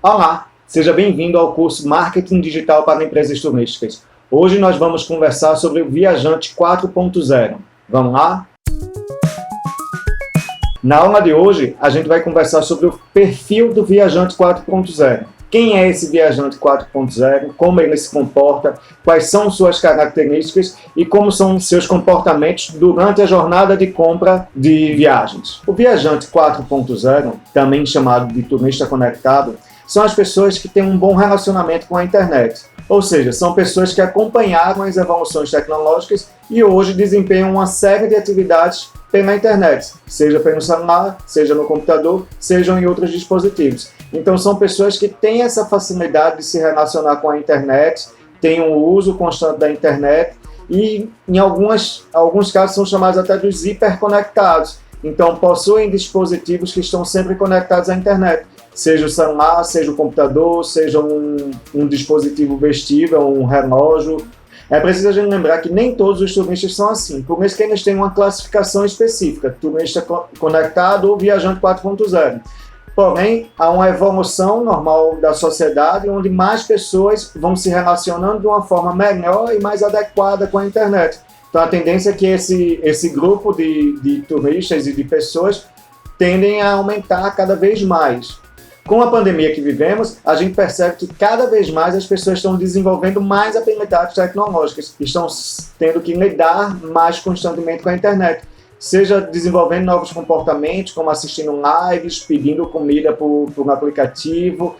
Olá, seja bem-vindo ao curso Marketing Digital para Empresas Turísticas. Hoje nós vamos conversar sobre o Viajante 4.0. Vamos lá? Na aula de hoje, a gente vai conversar sobre o perfil do Viajante 4.0. Quem é esse Viajante 4.0, como ele se comporta, quais são suas características e como são seus comportamentos durante a jornada de compra de viagens. O Viajante 4.0, também chamado de turista conectado, são as pessoas que têm um bom relacionamento com a internet. Ou seja, são pessoas que acompanharam as evoluções tecnológicas e hoje desempenham uma série de atividades pela internet, seja pelo celular, seja no computador, seja em outros dispositivos. Então são pessoas que têm essa facilidade de se relacionar com a internet, têm um uso constante da internet e em alguns casos são chamados até dos hiperconectados. Então possuem dispositivos que estão sempre conectados à internet. Seja o celular, seja o computador, seja um dispositivo vestível, um relógio. É preciso a gente lembrar que nem todos os turistas são assim, por isso que eles têm uma classificação específica, turista conectado ou viajante 4.0. Porém, há uma evolução normal da sociedade onde mais pessoas vão se relacionando de uma forma melhor e mais adequada com a internet. Então a tendência é que esse grupo de turistas e de pessoas tendem a aumentar cada vez mais. Com a pandemia que vivemos, a gente percebe que cada vez mais as pessoas estão desenvolvendo mais habilidades tecnológicas, estão tendo que lidar mais constantemente com a internet, seja desenvolvendo novos comportamentos, como assistindo lives, pedindo comida por aplicativo,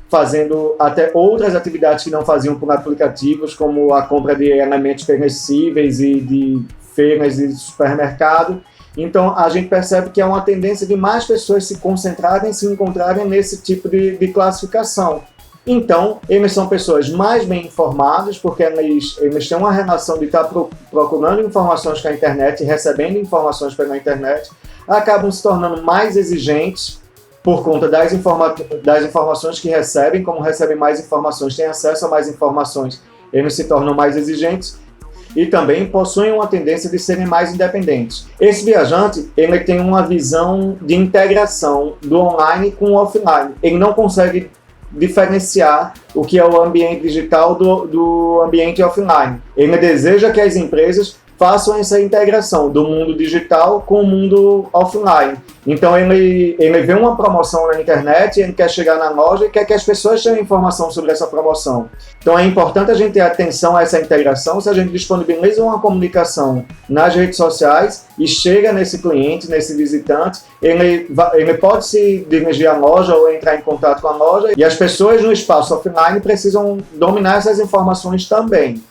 fazendo até outras atividades que não faziam por aplicativos, como a compra de elementos perecíveis e de feiras e supermercado. Então, a gente percebe que há uma tendência de mais pessoas se concentrarem, se encontrarem nesse tipo de classificação. Então, eles são pessoas mais bem informadas, porque eles têm uma relação de estar procurando informações com a internet e recebendo informações pela internet, acabam se tornando mais exigentes por conta das informações que recebem. Como recebem mais informações, têm acesso a mais informações, eles se tornam mais exigentes, e também possuem uma tendência de serem mais independentes. Esse viajante, ele tem uma visão de integração do online com o offline. Ele não consegue diferenciar o que é o ambiente digital do ambiente offline. Ele deseja que as empresas façam essa integração do mundo digital com o mundo offline. Então ele vê uma promoção na internet, ele quer chegar na loja e quer que as pessoas tenham informação sobre essa promoção. Então é importante a gente ter atenção a essa integração. Se a gente disponibiliza uma comunicação nas redes sociais e chega nesse cliente, nesse visitante, ele pode se dirigir à loja ou entrar em contato com a loja, e as pessoas no espaço offline precisam dominar essas informações também.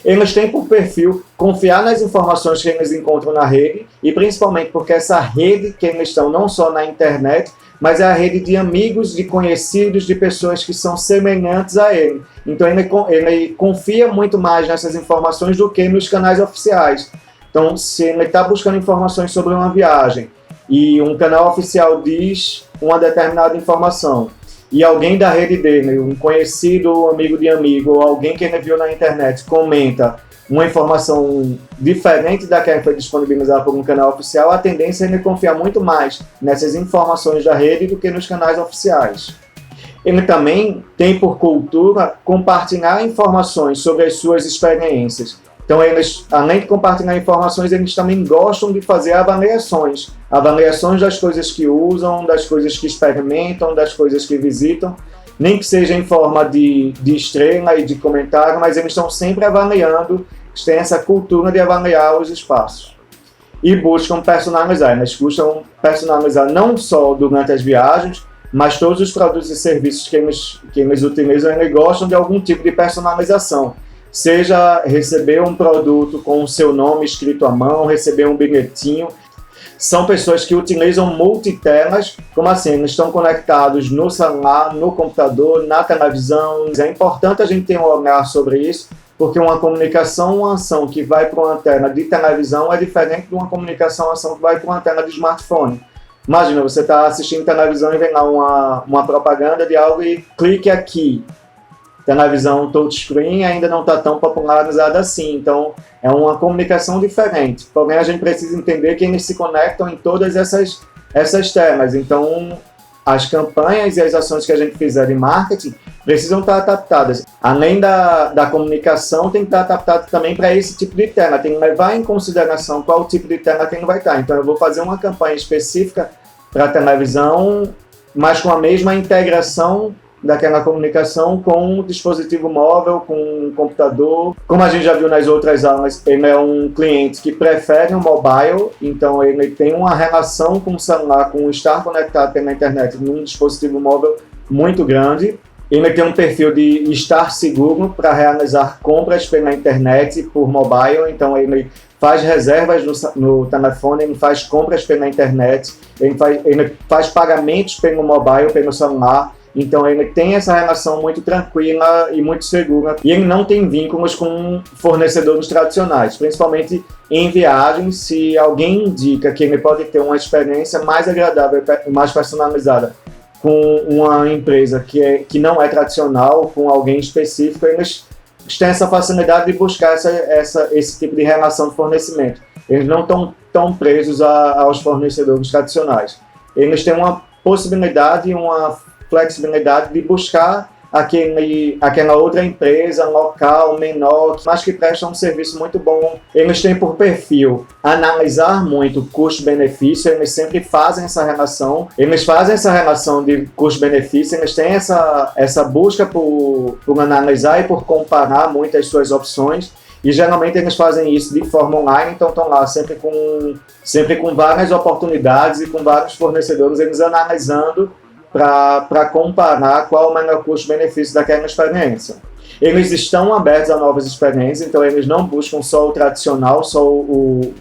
Eles têm por perfil confiar nas informações que eles encontram na rede, e principalmente porque essa rede que eles estão não só na internet, mas é a rede de amigos, de conhecidos, de pessoas que são semelhantes a ele. Então ele confia muito mais nessas informações do que nos canais oficiais. Então, se ele está buscando informações sobre uma viagem e um canal oficial diz uma determinada informação, e alguém da rede dele, um conhecido, amigo de amigo, ou alguém que ele viu na internet, comenta uma informação diferente daquela que foi disponibilizada por um canal oficial, a tendência é ele confiar muito mais nessas informações da rede do que nos canais oficiais. Ele também tem por cultura compartilhar informações sobre as suas experiências. Então, eles, além de compartilhar informações, eles também gostam de fazer avaliações das coisas que usam, das coisas que experimentam, das coisas que visitam, nem que seja em forma de estrela e de comentário, mas eles estão sempre avaliando, eles têm essa cultura de avaliar os espaços. E buscam personalizar, eles buscam personalizar não só durante as viagens, mas todos os produtos e serviços que eles utilizam, eles gostam de algum tipo de personalização. Seja receber um produto com o seu nome escrito à mão, receber um bilhetinho. São pessoas que utilizam multitelas, como assim, eles estão conectados no celular, no computador, na televisão. É importante a gente ter um olhar sobre isso, porque uma comunicação, uma ação que vai para uma tela de televisão é diferente de uma comunicação, uma ação que vai para uma tela de smartphone. Imagina, você está assistindo televisão e vem lá uma propaganda de algo e clique aqui. Televisão touchscreen ainda não está tão popularizada assim, então é uma comunicação diferente. Porém, a gente precisa entender que eles se conectam em todas essas telas. Então, as campanhas e as ações que a gente fizer de marketing precisam estar adaptadas. Além da comunicação, tem que estar adaptado também para esse tipo de tema. Tem que levar em consideração qual tipo de tema que vai estar. Então, eu vou fazer uma campanha específica para a televisão, mas com a mesma integração daquela comunicação com o dispositivo móvel, com o computador. Como a gente já viu nas outras aulas, ele é um cliente que prefere um mobile, então ele tem uma relação com o celular, com o estar conectado pela internet num dispositivo móvel muito grande. Ele tem um perfil de estar seguro para realizar compras pela internet por mobile, então ele faz reservas no telefone, ele faz compras pela internet, ele faz pagamentos pelo mobile, pelo celular. Então ele tem essa relação muito tranquila e muito segura. E ele não tem vínculos com fornecedores tradicionais, principalmente em viagens. Se alguém indica que ele pode ter uma experiência mais agradável e mais personalizada com uma empresa que não é tradicional, com alguém específico, eles têm essa facilidade de buscar esse tipo de relação de fornecimento. Eles não estão tão presos aos fornecedores tradicionais. Eles têm uma possibilidade, uma flexibilidade de buscar aquela outra empresa local, menor, mas que presta um serviço muito bom. Eles têm por perfil analisar muito o custo-benefício, eles sempre fazem essa relação. Eles fazem essa relação de custo-benefício, eles têm essa busca por analisar e por comparar muito as suas opções. E geralmente eles fazem isso de forma online, então estão lá sempre com várias oportunidades e com vários fornecedores, eles analisando para comparar qual é o melhor custo-benefício daquela experiência. Eles estão abertos a novas experiências, então eles não buscam só o tradicional, só o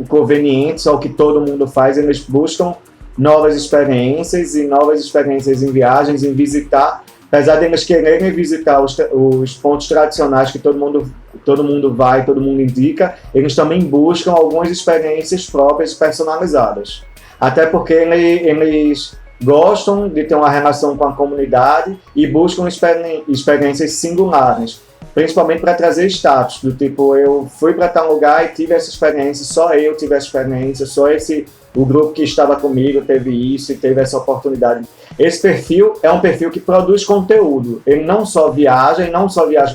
conveniente, só o que todo mundo faz, eles buscam novas experiências em viagens, em visitar. Apesar de eles quererem visitar os pontos tradicionais que todo mundo vai, todo mundo indica, eles também buscam algumas experiências próprias personalizadas. Até porque eles gostam de ter uma relação com a comunidade e buscam experiências singulares, principalmente para trazer status, do tipo, eu fui para tal lugar e tive essa experiência, só eu tive essa experiência, o grupo que estava comigo teve isso e teve essa oportunidade. Esse perfil é um perfil que produz conteúdo, ele não só viaja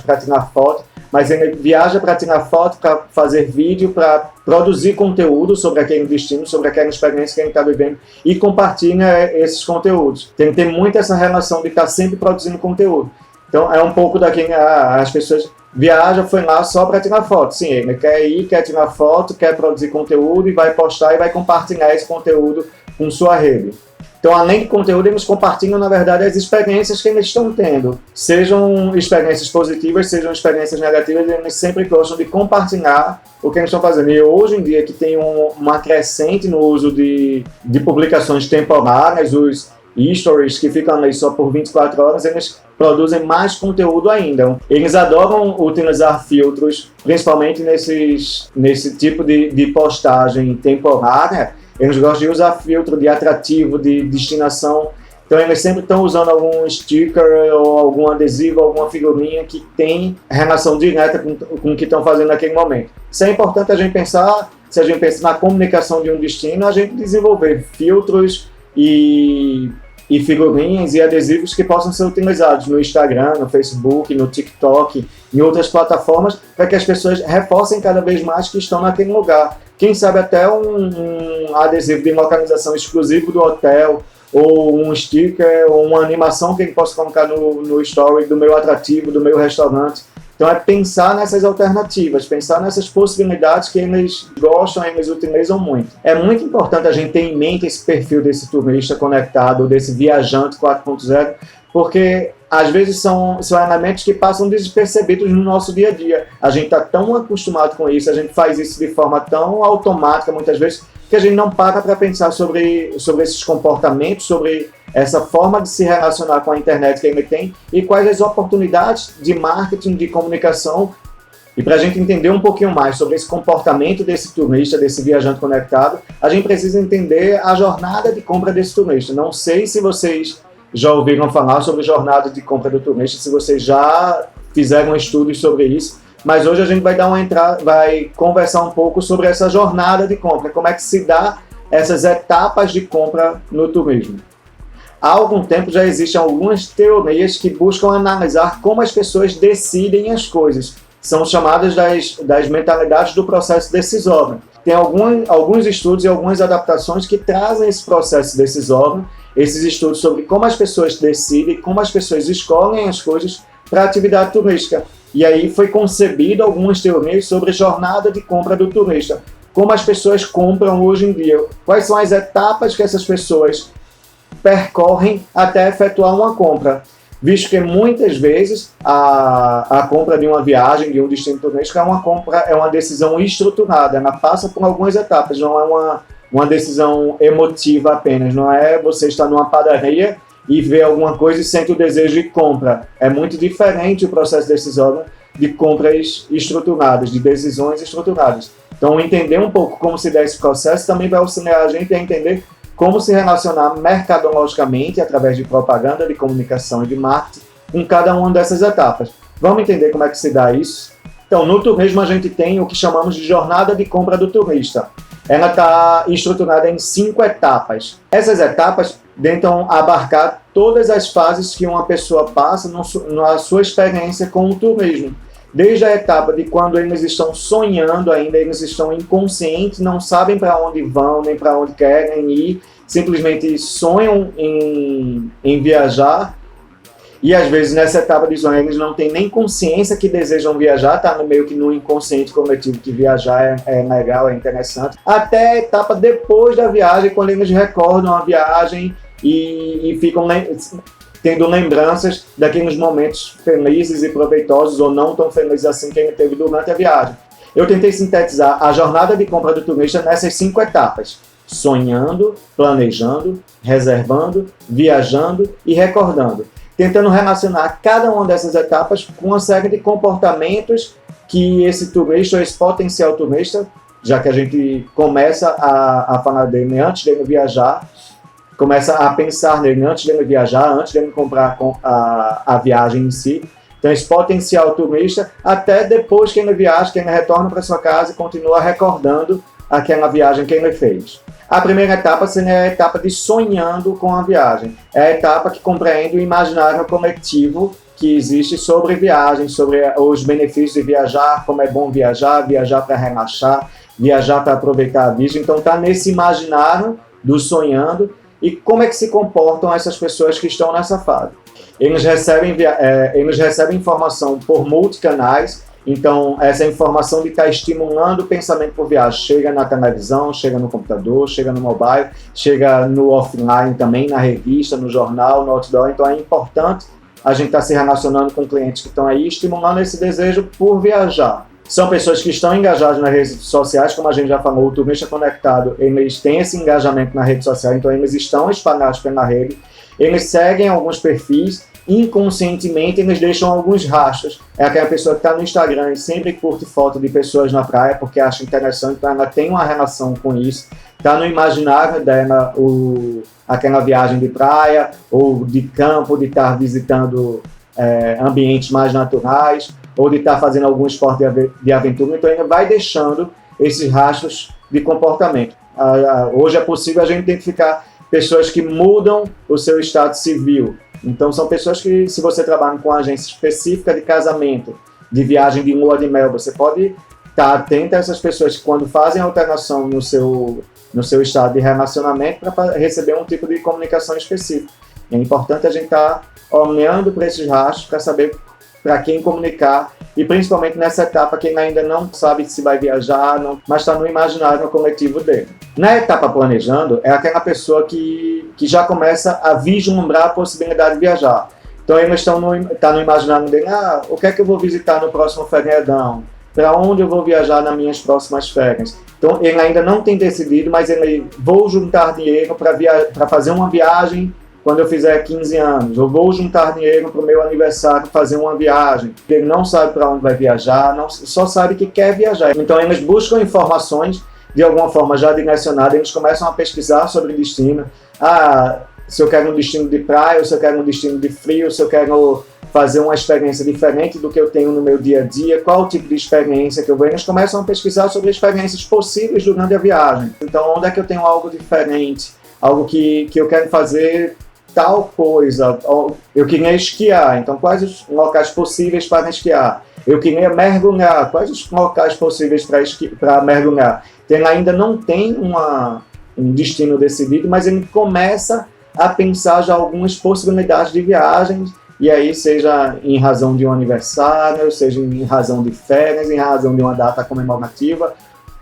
para tirar foto, mas ele viaja para tirar foto, para fazer vídeo, para produzir conteúdo sobre aquele destino, sobre aquela experiência que ele está vivendo e compartilha esses conteúdos. Tem que ter muito essa relação de estar sempre produzindo conteúdo. Então é um pouco daquele, as pessoas viajam, foi lá só para tirar foto. Sim, ele quer ir, quer tirar foto, quer produzir conteúdo e vai postar e vai compartilhar esse conteúdo com sua rede. Então, além de conteúdo, eles compartilham, na verdade, as experiências que eles estão tendo. Sejam experiências positivas, sejam experiências negativas, eles sempre gostam de compartilhar o que eles estão fazendo. E hoje em dia, que tem uma crescente no uso de publicações temporárias, os stories que ficam ali só por 24 horas, eles produzem mais conteúdo ainda. Eles adoram utilizar filtros, principalmente nesse tipo de postagem temporária. Eles gostam de usar filtro de atrativo, de destinação. Então eles sempre estão usando algum sticker ou algum adesivo, alguma figurinha que tem relação direta com o que estão fazendo naquele momento. Isso é importante a gente pensar, se a gente pensa na comunicação de um destino, a gente desenvolver filtros e figurinhas e adesivos que possam ser utilizados no Instagram, no Facebook, no TikTok, em outras plataformas, para que as pessoas reforcem cada vez mais que estão naquele lugar. Quem sabe até um adesivo de localização exclusivo do hotel, ou um sticker, ou uma animação que ele possa colocar no story do meu atrativo, do meu restaurante. Então é pensar nessas alternativas, pensar nessas possibilidades que eles gostam, eles utilizam muito. É muito importante a gente ter em mente esse perfil desse turista conectado, desse viajante 4.0, porque às vezes são elementos que passam despercebidos no nosso dia a dia. A gente está tão acostumado com isso, a gente faz isso de forma tão automática muitas vezes, que a gente não para pensar sobre esses comportamentos, sobre essa forma de se relacionar com a internet que ele tem e quais as oportunidades de marketing, de comunicação. E para a gente entender um pouquinho mais sobre esse comportamento desse turista, desse viajante conectado, a gente precisa entender a jornada de compra desse turista. Não sei se vocês já ouviram falar sobre jornada de compra do turista, se vocês já fizeram estudos sobre isso, mas hoje a gente vai conversar um pouco sobre essa jornada de compra, como é que se dá essas etapas de compra no turismo. há algum tempo já existem algumas teorias que buscam analisar como as pessoas decidem as coisas. São chamadas das mentalidades do processo decisório. Tem alguns estudos e algumas adaptações que trazem esse processo decisório, esses estudos sobre como as pessoas decidem, como as pessoas escolhem as coisas para a atividade turística. E aí foi concebido algumas teorias sobre a jornada de compra do turista, como as pessoas compram hoje em dia, quais são as etapas que essas pessoas percorrem até efetuar uma compra, visto que muitas vezes a compra de uma viagem, de um destino turístico é uma decisão estruturada, ela passa por algumas etapas, não é uma decisão emotiva apenas, não é você estar numa padaria e ver alguma coisa e sente o desejo de compra. É muito diferente o processo decisório de compras estruturadas, de decisões estruturadas. Então, entender um pouco como se dá esse processo também vai auxiliar a gente a entender como se relacionar mercadologicamente, através de propaganda, de comunicação e de marketing, com cada uma dessas etapas. Vamos entender como é que se dá isso? Então, no turismo a gente tem o que chamamos de jornada de compra do turista. Ela está estruturada em 5 etapas. Essas etapas tentam abarcar todas as fases que uma pessoa passa na sua experiência com o turismo. Desde a etapa de quando eles estão sonhando ainda, eles estão inconscientes, não sabem para onde vão, nem para onde querem ir, simplesmente sonham em viajar. E às vezes nessa etapa de sonho eles não têm nem consciência que desejam viajar, está meio que no inconsciente coletivo que viajar é legal, é interessante. Até a etapa depois da viagem, quando eles recordam a viagem e ficam tendo lembranças daqueles momentos felizes e proveitosos ou não tão felizes assim que ele teve durante a viagem. Eu tentei sintetizar a jornada de compra do turista nessas 5 etapas: sonhando, planejando, reservando, viajando e recordando, tentando relacionar cada uma dessas etapas com uma série de comportamentos que esse turista ou esse potencial turista, já que a gente começa a falar dele antes dele viajar, começa a pensar nele antes dele viajar, antes dele comprar a viagem em si. Então, esse potencial turista, até depois que ele viaja, que ele retorna para sua casa e continua recordando aquela viagem que ele fez. A primeira etapa seria a etapa de sonhando com a viagem. É a etapa que compreende o imaginário coletivo que existe sobre viagem, sobre os benefícios de viajar, como é bom viajar, viajar para relaxar, viajar para aproveitar a viagem. Então, está nesse imaginário do sonhando. E como é que se comportam essas pessoas que estão nessa fase? Eles recebem informação por multicanais, então essa informação de estar estimulando o pensamento por viagem chega na televisão, chega no computador, chega no mobile, chega no offline também, na revista, no jornal, no outdoor. Então é importante a gente estar se relacionando com clientes que estão aí, estimulando esse desejo por viajar. São pessoas que estão engajadas nas redes sociais, como a gente já falou, o turista conectado, eles têm esse engajamento na rede social, então eles estão espalhados pela rede, eles seguem alguns perfis, inconscientemente eles deixam alguns rastros. É aquela pessoa que está no Instagram e sempre curte foto de pessoas na praia porque acha interessante, então ela tem uma relação com isso, está no imaginário dela aquela viagem de praia ou de campo, de estar visitando ambientes mais naturais, ou de estar fazendo algum esporte de aventura, então ele vai deixando esses rastros de comportamento. Hoje é possível a gente identificar pessoas que mudam o seu estado civil. Então são pessoas que, se você trabalha com uma agência específica de casamento, de viagem de lua de mel, você pode estar atento a essas pessoas que quando fazem alteração no seu estado de relacionamento para receber um tipo de comunicação específica. É importante a gente estar olhando para esses rastros para saber para quem comunicar, e principalmente nessa etapa que ele ainda não sabe se vai viajar, mas está no imaginário coletivo dele. Na etapa planejando, é aquela pessoa que já começa a vislumbrar a possibilidade de viajar. Então ele está no imaginário dele: o que é que eu vou visitar no próximo feriadão? Para onde eu vou viajar nas minhas próximas férias? Então ele ainda não tem decidido, mas ele vou juntar dinheiro para fazer uma viagem quando eu fizer 15 anos, eu vou juntar dinheiro para o meu aniversário, fazer uma viagem. Ele não sabe para onde vai viajar, só sabe que quer viajar. Então eles buscam informações de alguma forma já direcionadas, eles começam a pesquisar sobre o destino. Se eu quero um destino de praia, ou se eu quero um destino de frio, se eu quero fazer uma experiência diferente do que eu tenho no meu dia a dia, qual o tipo de experiência que eu vou. Eles começam a pesquisar sobre experiências possíveis durante a viagem. Então onde é que eu tenho algo diferente, algo que eu quero fazer tal coisa. Eu queria esquiar, então quais os locais possíveis para esquiar? Eu queria mergulhar, quais os locais possíveis para mergulhar? Então, ele ainda não tem um destino decidido, mas ele começa a pensar já algumas possibilidades de viagens, e aí seja em razão de um aniversário, seja em razão de férias, em razão de uma data comemorativa.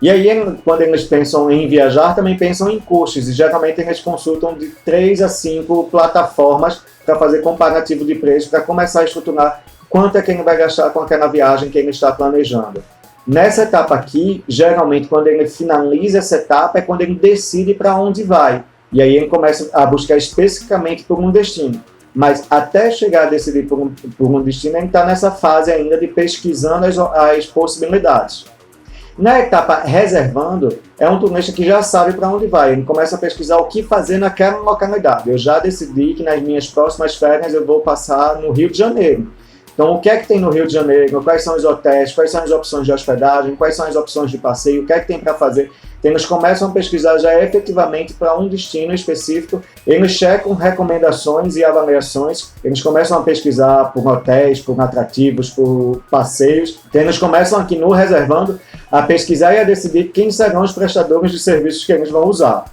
E aí, quando eles pensam em viajar, também pensam em custos, e geralmente eles consultam de 3 a 5 plataformas para fazer comparativo de preço, para começar a estruturar quanto é que ele vai gastar com aquela viagem que ele está planejando. Nessa etapa aqui, geralmente, quando ele finaliza essa etapa, é quando ele decide para onde vai. E aí ele começa a buscar especificamente por um destino. Mas até chegar a decidir por um destino, ele está nessa fase ainda de pesquisando as possibilidades. Na etapa reservando, é um turnista que já sabe para onde vai. Ele começa a pesquisar o que fazer naquela localidade. Eu já decidi que nas minhas próximas férias eu vou passar no Rio de Janeiro. Então, o que é que tem no Rio de Janeiro? Quais são os hotéis? Quais são as opções de hospedagem? Quais são as opções de passeio? O que é que tem para fazer? Então, eles começam a pesquisar já efetivamente para um destino específico. Eles checam recomendações e avaliações. Eles começam a pesquisar por hotéis, por atrativos, por passeios. Então, eles começam aqui no Reservando a pesquisar e a decidir quem serão os prestadores de serviços que eles vão usar.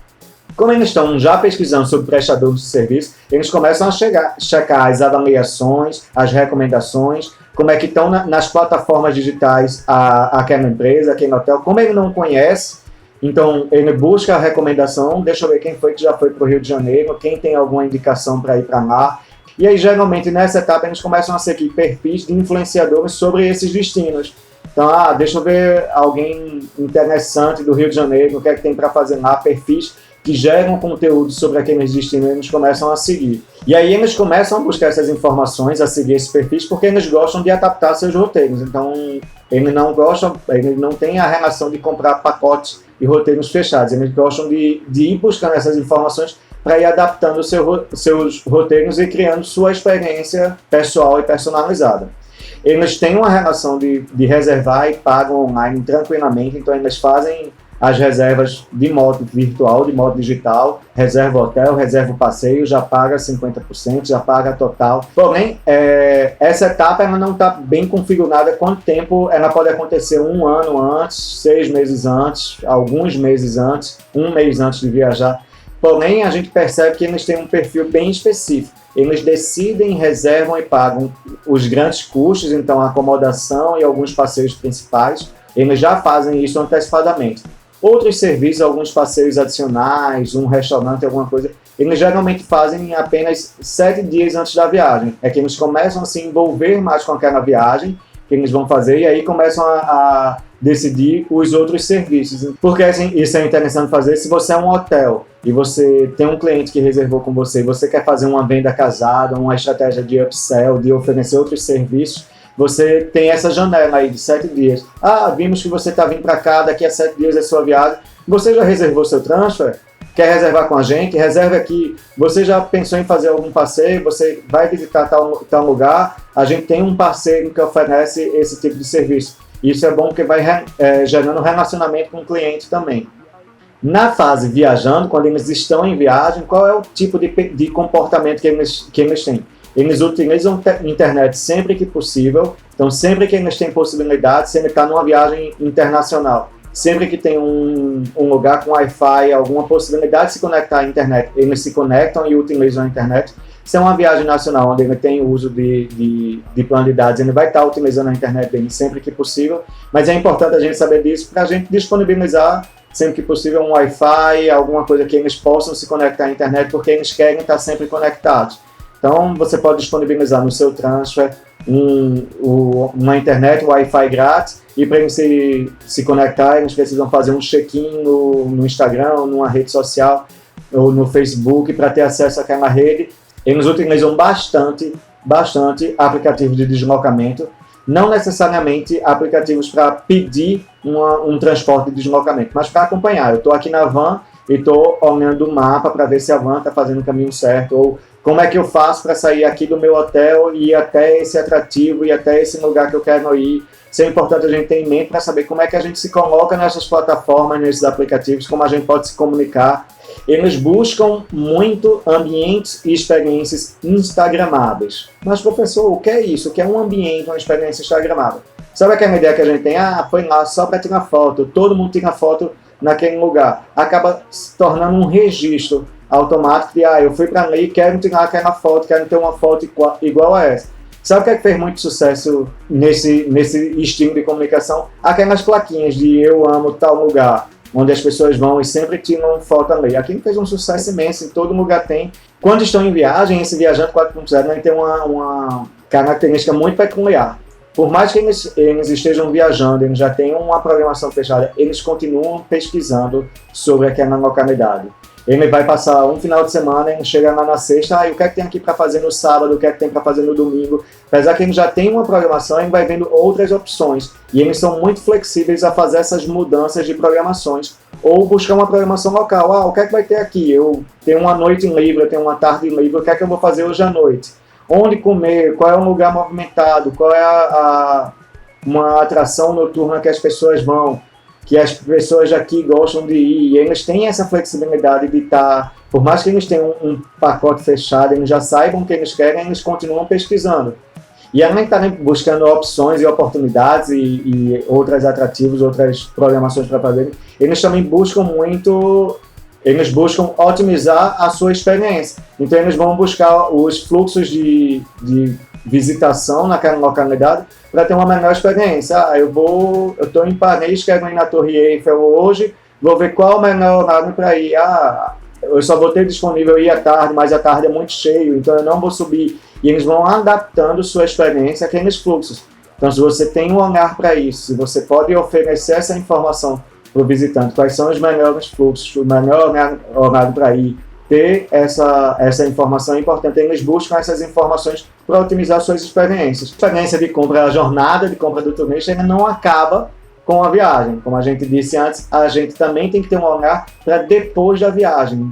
Como eles estão já pesquisando sobre prestadores de serviço, eles começam a checar as avaliações, as recomendações, como é que estão nas plataformas digitais aquela empresa, aquele hotel. Como ele não conhece, então ele busca a recomendação, deixa eu ver quem foi que já foi para o Rio de Janeiro, quem tem alguma indicação para ir para lá. E aí, geralmente, nessa etapa, eles começam a seguir perfis de influenciadores sobre esses destinos. Então, deixa eu ver alguém interessante do Rio de Janeiro, o que é que tem para fazer lá, perfis que geram conteúdo sobre aqueles destinos, eles começam a seguir. E aí eles começam a buscar essas informações, a seguir esses perfis, porque eles gostam de adaptar seus roteiros. Então, eles não têm a relação de comprar pacotes e roteiros fechados. Eles gostam de ir buscando essas informações para ir adaptando seus roteiros e criando sua experiência pessoal e personalizada. Eles têm uma relação de reservar e pagam online tranquilamente, então eles fazem as reservas de modo virtual, de modo digital, reserva o hotel, reserva o passeio, já paga 50%, já paga total. Porém, essa etapa ela não está bem configurada quanto tempo ela pode acontecer 1 ano antes, 6 meses antes, alguns meses antes, 1 mês antes de viajar. Porém, a gente percebe que eles têm um perfil bem específico. Eles decidem, reservam e pagam os grandes custos, então a acomodação e alguns passeios principais. Eles já fazem isso antecipadamente. Outros serviços, alguns passeios adicionais, um restaurante, alguma coisa, eles geralmente fazem apenas 7 dias antes da viagem. É que eles começam a se envolver mais com aquela viagem que eles vão fazer e aí começam a decidir os outros serviços. Porque assim, isso é interessante fazer se você é um hotel e você tem um cliente que reservou com você e você quer fazer uma venda casada, uma estratégia de upsell, de oferecer outros serviços. Você tem essa janela aí de 7 dias. Vimos que você está vindo para cá, daqui a 7 dias é sua viagem. Você já reservou seu transfer? Quer reservar com a gente? Reserve aqui. Você já pensou em fazer algum passeio? Você vai visitar tal lugar? A gente tem um parceiro que oferece esse tipo de serviço. Isso é bom porque vai gerando relacionamento com o cliente também. Na fase viajando, quando eles estão em viagem, qual é o tipo de comportamento que eles têm? Eles utilizam a internet sempre que possível, então sempre que eles têm possibilidade, se ele está numa viagem internacional, sempre que tem um lugar com Wi-Fi, alguma possibilidade de se conectar à internet, eles se conectam e utilizam a internet. Se é uma viagem nacional onde ele tem o uso de plano de dados, ele vai estar utilizando a internet dele sempre que possível, mas é importante a gente saber disso para a gente disponibilizar sempre que possível um Wi-Fi, alguma coisa que eles possam se conectar à internet, porque eles querem estar sempre conectados. Então, você pode disponibilizar no seu transfer uma internet, um Wi-Fi grátis, e para eles se conectar, eles precisam fazer um check-in no Instagram, numa rede social, ou no Facebook, para ter acesso àquela rede. Eles utilizam bastante aplicativos de deslocamento, não necessariamente aplicativos para pedir um transporte de deslocamento, mas para acompanhar. Eu estou aqui na van e estou olhando o mapa para ver se a van está fazendo o caminho certo, ou como é que eu faço para sair aqui do meu hotel e ir até esse atrativo e até esse lugar que eu quero ir. Isso é importante a gente ter em mente para saber como é que a gente se coloca nessas plataformas, nesses aplicativos, como a gente pode se comunicar. Eles buscam muito ambientes e experiências instagramáveis. Mas, professor, o que é isso? O que é um ambiente, uma experiência instagramável? Sabe aquela ideia que a gente tem? Foi lá só para tirar foto, todo mundo tira foto naquele lugar. Acaba se tornando um registro automático de, eu fui para ali, quero tirar aquela foto, quero ter uma foto igual a essa. Sabe o que é que fez muito sucesso nesse estilo de comunicação? Aquelas plaquinhas de eu amo tal lugar, onde as pessoas vão e sempre tiram foto ali. Aquilo fez um sucesso imenso, em todo lugar tem. Quando estão em viagem, esse viajante 4.0 tem uma característica muito peculiar. Por mais que eles estejam viajando, eles já tenham uma programação fechada, eles continuam pesquisando sobre aquela localidade. Ele vai passar um final de semana, ele chega lá na sexta, o que é que tem aqui para fazer no sábado, o que é que tem para fazer no domingo. Apesar que ele já tem uma programação, ele vai vendo outras opções. E eles são muito flexíveis a fazer essas mudanças de programações. Ou buscar uma programação local. O que é que vai ter aqui? Eu tenho uma noite livre, eu tenho uma tarde livre, o que é que eu vou fazer hoje à noite? Onde comer? Qual é o lugar movimentado? Qual é uma atração noturna que as pessoas vão? Que as pessoas aqui gostam de ir, e eles têm essa flexibilidade de estar, por mais que eles tenham um pacote fechado, eles já saibam o que eles querem, eles continuam pesquisando. E além de estarem buscando opções e oportunidades e outros atrativos, outras programações para fazer, eles também buscam otimizar a sua experiência. Então eles vão buscar os fluxos de visitação naquela localidade para ter uma melhor experiência. Eu estou em Paris, quero ir na Torre Eiffel hoje, vou ver qual é o melhor horário para ir. Eu só vou ter disponível ir à tarde, mas à tarde é muito cheio, então eu não vou subir. E eles vão adaptando sua experiência àqueles fluxos. Então, se você tem um olhar para isso, se você pode oferecer essa informação para o visitante, quais são os melhores fluxos, o melhor horário para ir, ter essa informação é importante. Eles buscam essas informações para otimizar suas experiências. A experiência de compra, a jornada de compra do turista ainda não acaba com a viagem. Como a gente disse antes, a gente também tem que ter um olhar para depois da viagem.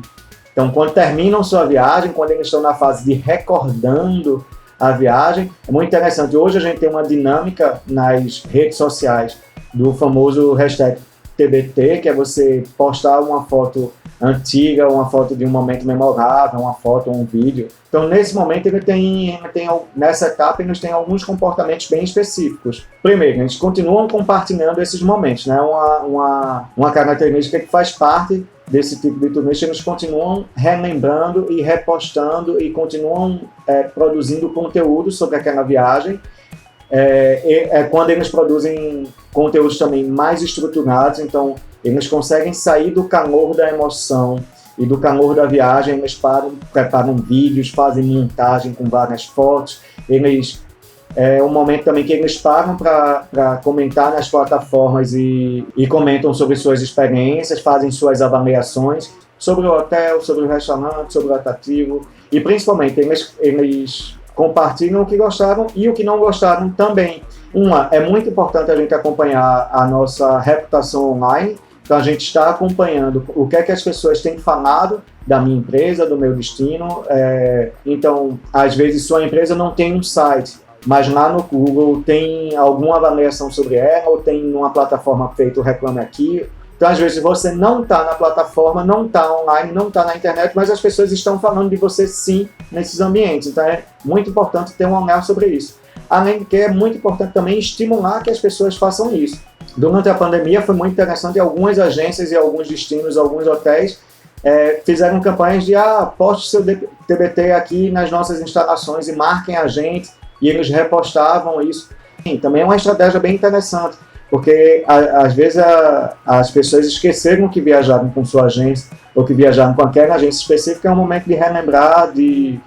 Então, quando terminam sua viagem, quando eles estão na fase de recordando a viagem, é muito interessante. Hoje a gente tem uma dinâmica nas redes sociais do famoso hashtag TBT, que é você postar uma foto antiga, uma foto de um momento memorável, uma foto ou um vídeo. Então, nesse momento, nessa etapa, eles têm alguns comportamentos bem específicos. Primeiro, eles continuam compartilhando esses momentos, né? Uma característica que faz parte desse tipo de turista, eles continuam relembrando e repostando e continuam produzindo conteúdo sobre aquela viagem. Quando eles produzem conteúdos também mais estruturados, então eles conseguem sair do calor da emoção e do calor da viagem, eles preparam vídeos, fazem montagem com várias fotos, é um momento também que eles param para comentar nas plataformas e comentam sobre suas experiências, fazem suas avaliações sobre o hotel, sobre o restaurante, sobre o atrativo, e principalmente eles compartilham o que gostaram e o que não gostaram também. É muito importante a gente acompanhar a nossa reputação online, então a gente está acompanhando o que é que as pessoas têm falado da minha empresa, do meu destino. Então, às vezes sua empresa não tem um site, mas lá no Google tem alguma avaliação sobre ela, ou tem uma plataforma feita o Reclame Aqui. Então, às vezes, você não está na plataforma, não está online, não está na internet, mas as pessoas estão falando de você sim nesses ambientes. Então, é muito importante ter um olhar sobre isso. Além de que é muito importante também estimular que as pessoas façam isso. Durante a pandemia foi muito interessante, algumas agências e alguns destinos, alguns hotéis fizeram campanhas de poste seu TBT aqui nas nossas instalações e marquem a gente, e eles repostavam isso. Também é uma estratégia bem interessante, porque às vezes as pessoas esqueceram que viajaram com sua agência ou que viajaram com aquela agência específica. É um momento de relembrar, de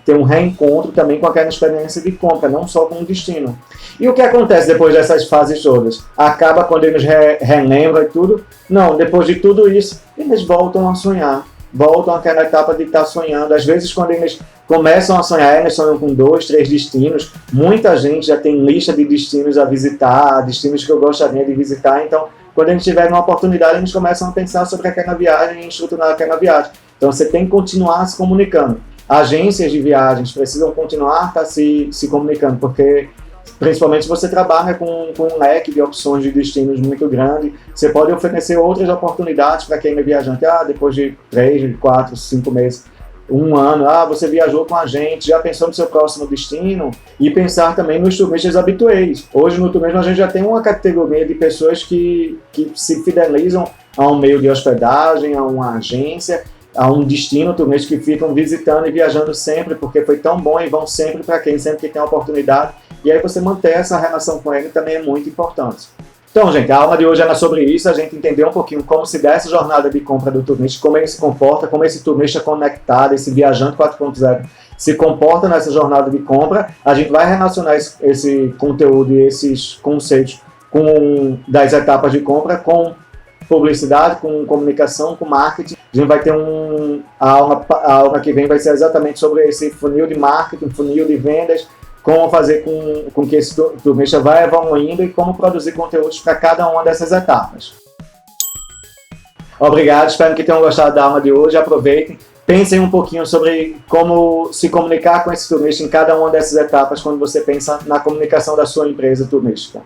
ter um reencontro também com aquela experiência de compra, não só com o destino. E o que acontece depois dessas fases todas? Acaba quando eles relembram e tudo? Não, depois de tudo isso, eles voltam a sonhar. Voltam àquela etapa de estar sonhando. Às vezes, quando eles começam a sonhar, eles sonham com 2, 3 destinos. Muita gente já tem lista de destinos a visitar, destinos que eu gostaria de visitar. Então, quando eles tiverem uma oportunidade, eles começam a pensar sobre aquela viagem e estruturar aquela viagem. Então, você tem que continuar se comunicando. agências de viagens precisam continuar se comunicando, porque principalmente se você trabalha com um leque de opções de destinos muito grande, você pode oferecer outras oportunidades para quem é viajante. Depois de 3, 4, 5 meses, um ano, você viajou com a gente, já pensou no seu próximo destino? E pensar também nos turistas habituês. Hoje no turismo a gente já tem uma categoria de pessoas que se fidelizam a um meio de hospedagem, a uma agência, a um destino turístico, que ficam visitando e viajando sempre, porque foi tão bom, e vão sempre para quem sempre que tem a oportunidade. E aí você manter essa relação com ele também é muito importante. Então, gente, a aula de hoje era sobre isso, a gente entendeu um pouquinho como se dá essa jornada de compra do turista, como ele se comporta, como esse turista conectado, esse viajante 4.0 se comporta nessa jornada de compra. A gente vai relacionar esse conteúdo e esses conceitos das etapas de compra com publicidade, com comunicação, com marketing. A gente vai ter a aula que vem vai ser exatamente sobre esse funil de marketing, funil de vendas, como fazer com que esse turista vá evoluindo e como produzir conteúdos para cada uma dessas etapas. Obrigado, espero que tenham gostado da aula de hoje. Aproveitem, pensem um pouquinho sobre como se comunicar com esse turista em cada uma dessas etapas quando você pensa na comunicação da sua empresa turística.